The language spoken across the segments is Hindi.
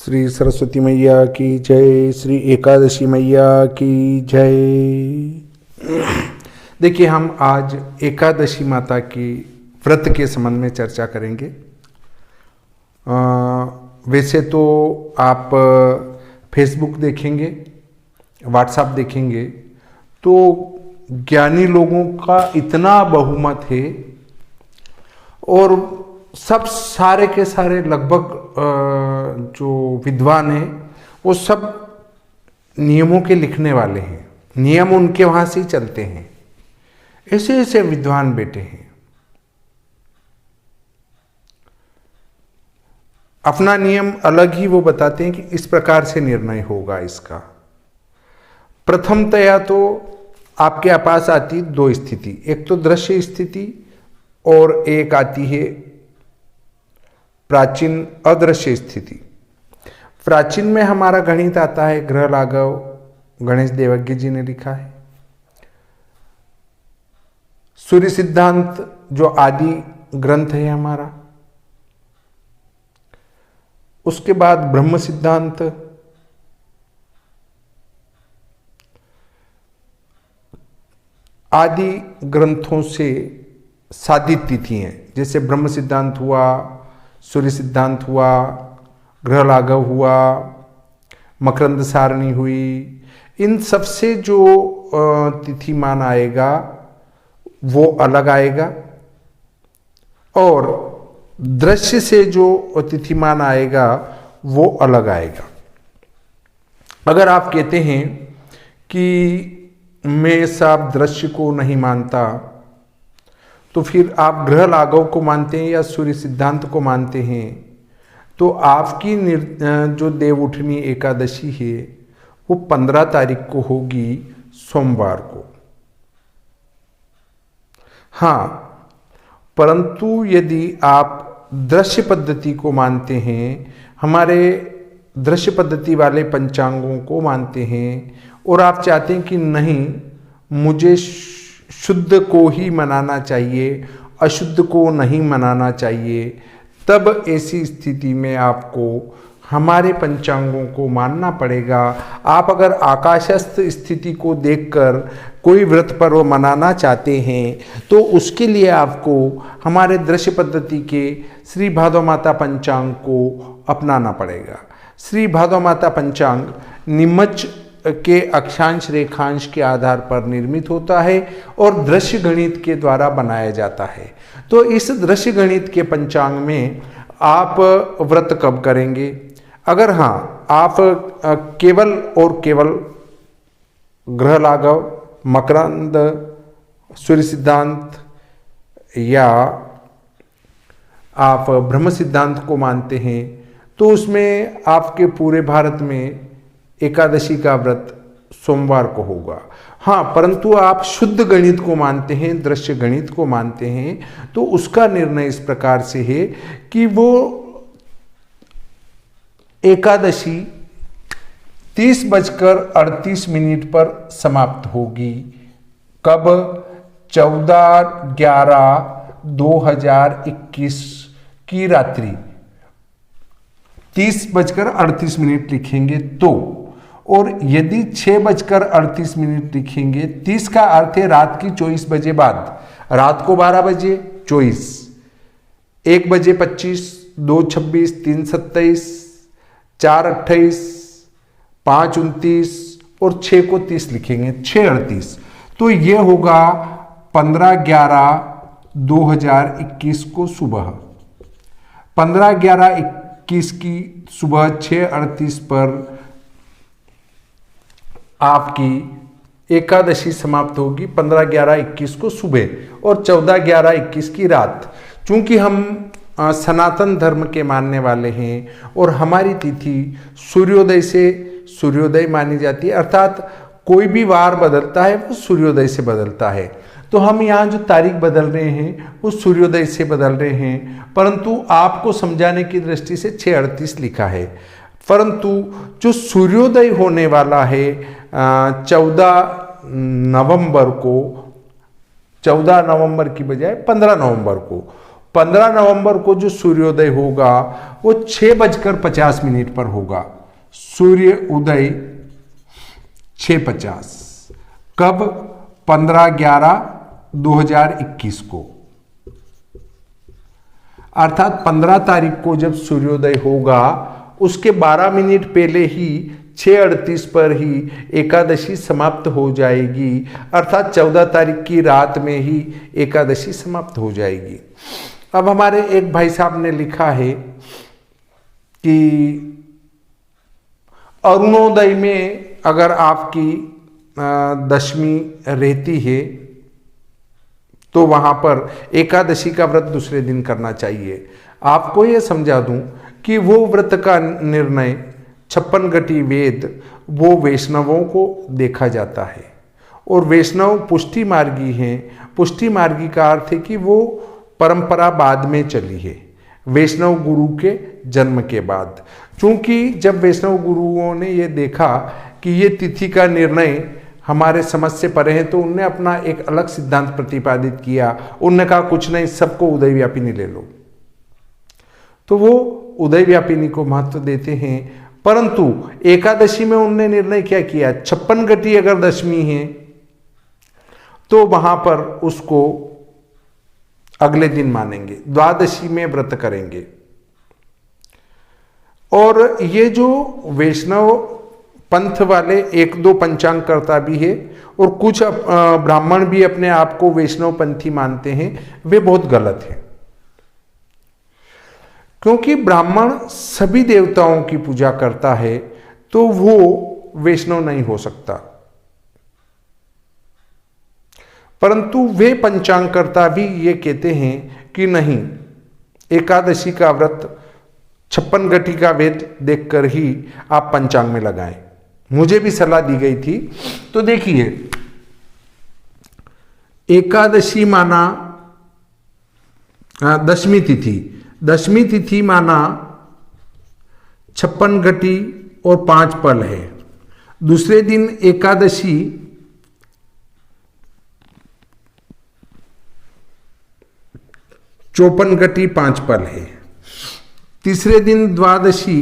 श्री सरस्वती मैया की जय। श्री एकादशी मैया की जय। देखिए, हम आज एकादशी माता की व्रत के संबंध में चर्चा करेंगे। वैसे तो आप फेसबुक देखेंगे, व्हाट्सएप देखेंगे तो ज्ञानी लोगों का इतना बहुमत है और सब सारे के सारे लगभग जो विद्वान हैं वो सब नियमों के लिखने वाले हैं। नियम उनके वहाँ से ही चलते हैं। ऐसे ऐसे विद्वान बेटे हैं। अपना नियम अलग ही वो बताते हैं कि इस प्रकार से निर्णय होगा इसका। प्रथमतया तो आपके पास आती दो स्थिति, एक तो दृश्य स्थिति और एक आती है प्राचीन अदृश्य स्थिति। प्राचीन में हमारा गणित आता है, ग्रह लाघव गणेश देवज्ञ जी ने लिखा है। सूर्य सिद्धांत जो आदि ग्रंथ है हमारा। उसके बाद ब्रह्म सिद्धांत, आदि ग्रंथों से साधित तिथि हैं। जैसे ब्रह्म सिद्धांत हुआ, सूर्य सिद्धांत हुआ, ग्रह लाघव हुआ, मकरंद सारणी हुई। इन सबसे जो तिथिमान आएगा वो अलग आएगा और दृश्य से जो तिथिमान आएगा वो अलग आएगा। अगर आप कहते हैं कि मैं साहब दृश्य को नहीं मानता, तो फिर आप ग्रह लाघव को मानते हैं या सूर्य सिद्धांत को मानते हैं, तो आपकी जो देव उठनी एकादशी है वो 15 तारीख को होगी, सोमवार को। हाँ, परंतु यदि आप दृश्य पद्धति को मानते हैं, हमारे दृश्य पद्धति वाले पंचांगों को मानते हैं और आप चाहते हैं कि नहीं, मुझे शुद्ध को ही मनाना चाहिए, अशुद्ध को नहीं मनाना चाहिए, तब ऐसी स्थिति में आपको हमारे पंचांगों को मानना पड़ेगा। आप अगर आकाशस्थ स्थिति को देखकर कोई व्रत पर्व मनाना चाहते हैं तो उसके लिए आपको हमारे दृश्य पद्धति के श्री भादव माता पंचांग को अपनाना पड़ेगा। श्री भादव माता पंचांग निमच के अक्षांश रेखांश के आधार पर निर्मित होता है और दृश्य गणित के द्वारा बनाया जाता है। तो इस दृश्य गणित के पंचांग में आप व्रत कब करेंगे? अगर हाँ, आप केवल और केवल ग्रह लाघव, मकरंद, सूर्य सिद्धांत या आप ब्रह्म सिद्धांत को मानते हैं तो उसमें आपके पूरे भारत में एकादशी का व्रत सोमवार को होगा। हाँ, परंतु आप शुद्ध गणित को मानते हैं, दृश्य गणित को मानते हैं, तो उसका निर्णय इस प्रकार से है कि वो एकादशी 30:38 पर समाप्त होगी। कब? 14/11/2021 की रात्रि 30:38 लिखेंगे तो, और यदि 6:38 लिखेंगे, 30 का अर्थ है रात की 24 बजे बाद, रात को 12 बजे 24, 1 बजे 25, 2 26, 3 27, 4 28, 5 29 और 6 को 30 लिखेंगे, 6 38। तो ये होगा 15/11/2021 को सुबह, 15/11/21 की सुबह 6:38 पर आपकी एकादशी समाप्त होगी, 15/11/21 को सुबह और 14/11/21 की रात। चूंकि हम सनातन धर्म के मानने वाले हैं और हमारी तिथि सूर्योदय से सूर्योदय मानी जाती है, अर्थात कोई भी वार बदलता है वो सूर्योदय से बदलता है, तो हम यहाँ जो तारीख बदल रहे हैं वो सूर्योदय से बदल रहे हैं। परंतु आपको समझाने की दृष्टि से 6:38 लिखा है, परंतु जो सूर्योदय होने वाला है 14 नवंबर को, 14 नवंबर की बजाय 15 नवंबर को, 15 नवंबर को जो सूर्योदय होगा वो 6:50 पर होगा। सूर्य उदय 6:50। कब? 15/11/2021 को, अर्थात 15 तारीख को जब सूर्योदय होगा उसके 12 मिनट पहले ही 6:38 पर ही एकादशी समाप्त हो जाएगी, अर्थात 14 तारीख की रात में ही एकादशी समाप्त हो जाएगी। अब हमारे एक भाई साहब ने लिखा है कि अरुणोदय में अगर आपकी दशमी रहती है तो वहां पर एकादशी का व्रत दूसरे दिन करना चाहिए। आपको यह समझा दूं कि वो व्रत का निर्णय 56 घटी वेद वो वैष्णवों को देखा जाता है, और वैष्णव पुष्टि मार्गी हैं। पुष्टि मार्गी का अर्थ है कि वो परंपरा बाद में चली है, वैष्णव गुरु के जन्म के बाद। क्योंकि जब वैष्णव गुरुओं ने ये देखा कि ये तिथि का निर्णय हमारे समझ से परे है, तो उनने अपना एक अलग सिद्धांत प्रतिपादित किया। उनने कहा कुछ नहीं, सबको उदय व्यापिनी ले लो। तो वो उदय व्यापिनी को महत्व देते हैं, परंतु एकादशी में उनने निर्णय क्या किया, 56 घटी अगर दशमी है तो वहां पर उसको अगले दिन मानेंगे, द्वादशी में व्रत करेंगे। और ये जो वैष्णव पंथ वाले 1-2 पंचांग करता भी है और कुछ ब्राह्मण भी अपने आप को वैष्णव पंथी मानते हैं, वे बहुत गलत है। क्योंकि ब्राह्मण सभी देवताओं की पूजा करता है तो वो वैष्णव नहीं हो सकता, परंतु वे पंचांग करता भी ये कहते हैं कि नहीं, एकादशी का व्रत 56 घटी का वेद देखकर ही आप पंचांग में लगाएं। मुझे भी सलाह दी गई थी। तो देखिए, एकादशी माना दशमी तिथि माना 56 घटी और 5 पल है। दूसरे दिन एकादशी 54 घटी 5 पल है। तीसरे दिन द्वादशी,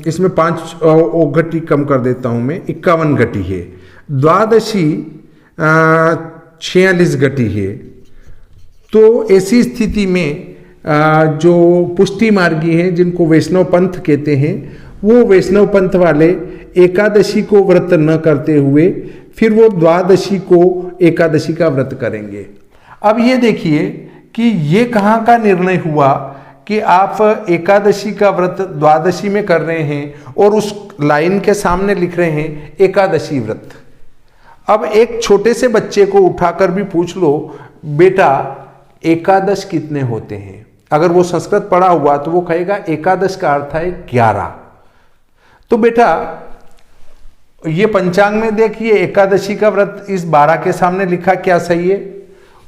इसमें 5 घटी कम कर देता हूं मैं, 51 घटी है। द्वादशी 46 घटी है। तो ऐसी स्थिति में जो पुष्टि मार्गी हैं, जिनको वैष्णव पंथ कहते हैं, वो वैष्णव पंथ वाले एकादशी को व्रत न करते हुए फिर वो द्वादशी को एकादशी का व्रत करेंगे। अब ये देखिए कि ये कहाँ का निर्णय हुआ कि आप एकादशी का व्रत द्वादशी में कर रहे हैं और उस लाइन के सामने लिख रहे हैं एकादशी व्रत। अब एक छोटे से बच्चे को उठाकर भी पूछ लो, बेटा एकादश कितने होते हैं, अगर वो संस्कृत पढ़ा हुआ तो वो कहेगा एकादश का अर्थ है 11। तो बेटा ये पंचांग में देखिए एकादशी का व्रत इस 12 के सामने लिखा, क्या सही है?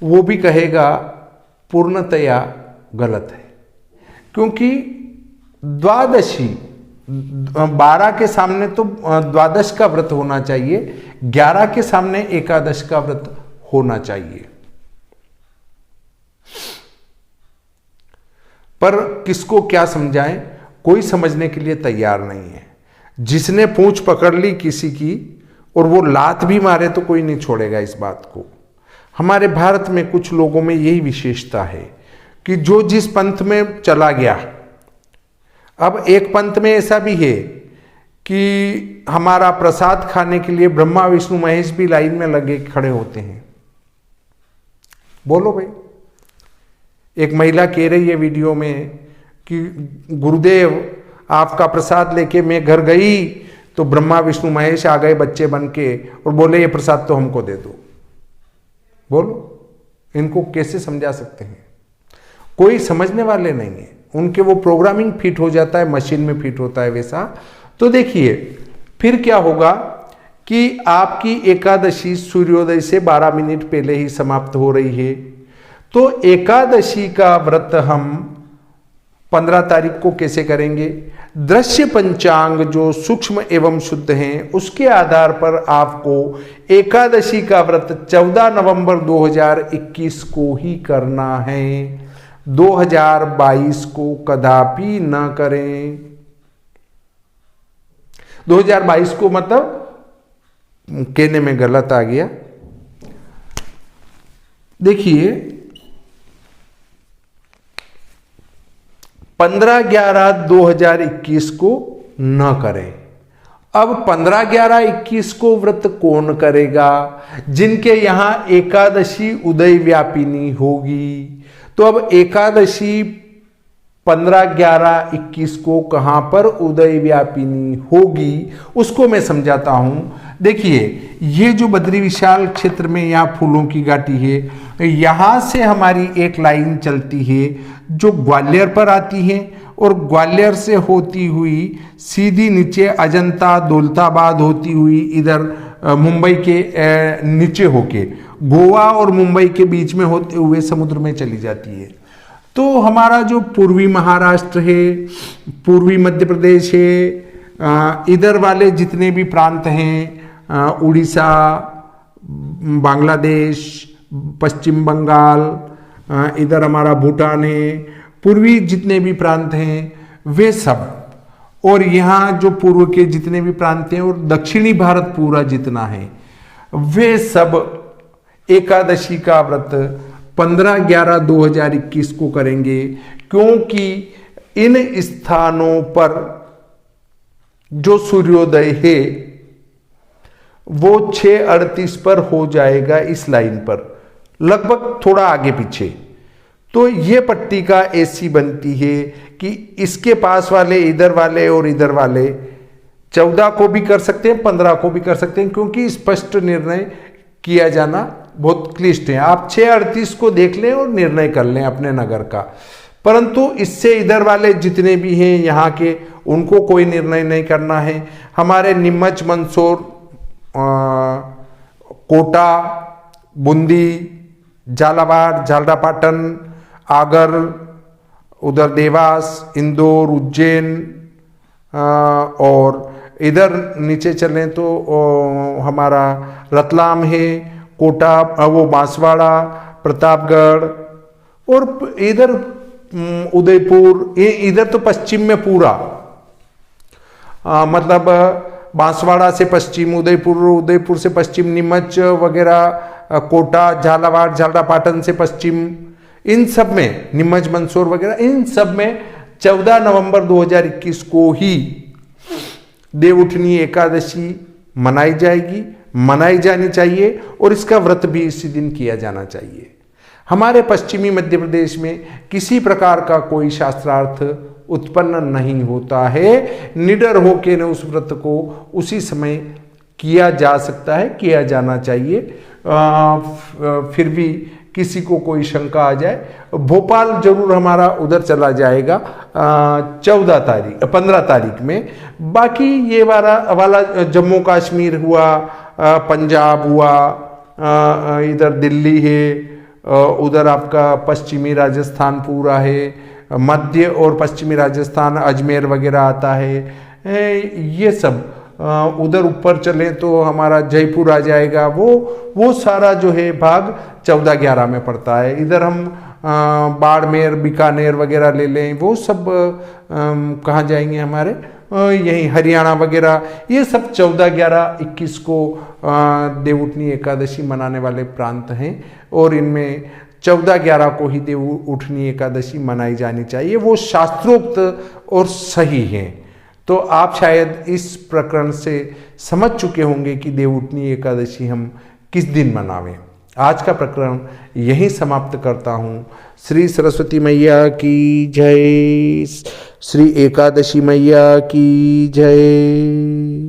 वो भी कहेगा पूर्णतया गलत है, क्योंकि द्वादशी 12 के सामने तो द्वादश का व्रत होना चाहिए, 11 के सामने एकादश का व्रत होना चाहिए। पर किसको क्या समझाएं, कोई समझने के लिए तैयार नहीं है। जिसने पूंछ पकड़ ली किसी की और वो लात भी मारे तो कोई नहीं छोड़ेगा इस बात को। हमारे भारत में कुछ लोगों में यही विशेषता है कि जो जिस पंथ में चला गया। अब एक पंथ में ऐसा भी है कि हमारा प्रसाद खाने के लिए ब्रह्मा विष्णु महेश भी लाइन में लगे खड़े होते हैं। बोलो भाई, एक महिला कह रही है वीडियो में कि गुरुदेव आपका प्रसाद लेके मैं घर गई तो ब्रह्मा विष्णु महेश आ गए बच्चे बन के और बोले ये प्रसाद तो हमको दे दो। बोलो इनको कैसे समझा सकते हैं? कोई समझने वाले नहीं है, उनके वो प्रोग्रामिंग फिट हो जाता है, मशीन में फिट होता है वैसा। तो देखिए फिर क्या होगा कि आपकी एकादशी सूर्योदय से 12 मिनट पहले ही समाप्त हो रही है। तो एकादशी का व्रत हम 15 तारीख को कैसे करेंगे? दृश्य पंचांग जो सूक्ष्म एवं शुद्ध हैं उसके आधार पर आपको एकादशी का व्रत 14 नवंबर 2021 को ही करना है। 2022 को कदापि न करें। 2022 को मतलब कहने में गलत आ गया। देखिए 15/11/2021 को न करें। अब 15/11/21 को व्रत कौन करेगा? जिनके यहां एकादशी उदय व्यापिनी होगी। तो अब एकादशी 15/11/21 को कहां पर उदय व्यापिनी होगी उसको मैं समझाता हूं। देखिए ये जो बद्री विशाल क्षेत्र में यहाँ फूलों की घाटी है, यहां से हमारी एक लाइन चलती है जो ग्वालियर पर आती है और ग्वालियर से होती हुई सीधी नीचे अजंता दौलताबाद होती हुई इधर मुंबई के नीचे होके गोवा और मुंबई के बीच में होते हुए समुद्र में चली जाती है। तो हमारा जो पूर्वी महाराष्ट्र है, पूर्वी मध्य प्रदेश है, इधर वाले जितने भी प्रांत हैं, उड़ीसा, बांग्लादेश, पश्चिम बंगाल, इधर हमारा भूटान है, पूर्वी जितने भी प्रांत हैं वे सब, और यहाँ जो पूर्व के जितने भी प्रांत हैं और दक्षिणी भारत पूरा जितना है वे सब एकादशी का व्रत 15/11/2021 को करेंगे। क्योंकि इन स्थानों पर जो सूर्योदय है वो 6:38 पर हो जाएगा इस लाइन पर, लगभग थोड़ा आगे पीछे। तो ये पट्टिका ऐसी बनती है कि इसके पास वाले, इधर वाले और इधर वाले 14 को भी कर सकते हैं, 15 को भी कर सकते हैं, क्योंकि स्पष्ट निर्णय किया जाना बहुत क्लिष्ट है। आप 6:38 को देख लें और निर्णय कर लें अपने नगर का, परंतु इससे इधर वाले जितने भी हैं यहाँ के उनको कोई निर्णय नहीं करना है। हमारे नीमच, मंदसौर, कोटा, बूंदी, झालावाड़, झालरापाटन, आगर, उधर देवास, इंदौर, उज्जैन, और इधर नीचे चलें तो हमारा रतलाम है, कोटा, वो बांसवाड़ा, प्रतापगढ़, और इधर उदयपुर, इधर तो पश्चिम में पूरा, मतलब बांसवाड़ा से पश्चिम उदयपुर, उदयपुर से पश्चिम नीमच वगैरह, कोटा, झालावाड़, झालरापाटन से पश्चिम, इन सब में नीमच, मंदसौर वगैरह, इन सब में 14 नवंबर 2021 को ही देवउठनी एकादशी मनाई जाएगी, मनाई जानी चाहिए, और इसका व्रत भी इसी दिन किया जाना चाहिए। हमारे पश्चिमी मध्य प्रदेश में किसी प्रकार का कोई शास्त्रार्थ उत्पन्न नहीं होता है। निडर होके न उस व्रत को उसी समय किया जा सकता है, किया जाना चाहिए। फिर भी किसी को कोई शंका आ जाए, भोपाल जरूर हमारा उधर चला जाएगा 15 तारीख में। बाकी ये वाला जम्मू कश्मीर हुआ, पंजाब हुआ, इधर दिल्ली है, उधर आपका पश्चिमी राजस्थान पूरा है, मध्य और पश्चिमी राजस्थान, अजमेर वगैरह आता है, ये सब। उधर ऊपर चलें तो हमारा जयपुर आ जाएगा, वो सारा जो है भाग 14/11 में पड़ता है। इधर हम बाड़मेर, बीकानेर वगैरह ले लें, वो सब कहाँ जाएंगे हमारे, यहीं हरियाणा वगैरह, ये सब 14/11/21 को देवउठनी एकादशी मनाने वाले प्रांत हैं, और इनमें 14/11 को ही देवउठनी एकादशी मनाई जानी चाहिए, वो शास्त्रोक्त और सही हैं। तो आप शायद इस प्रकरण से समझ चुके होंगे कि देवउठनी एकादशी हम किस दिन मनावें। आज का प्रकरण यहीं समाप्त करता हूँ। श्री सरस्वती मैया की जय, श्री एकादशी मैया की जय।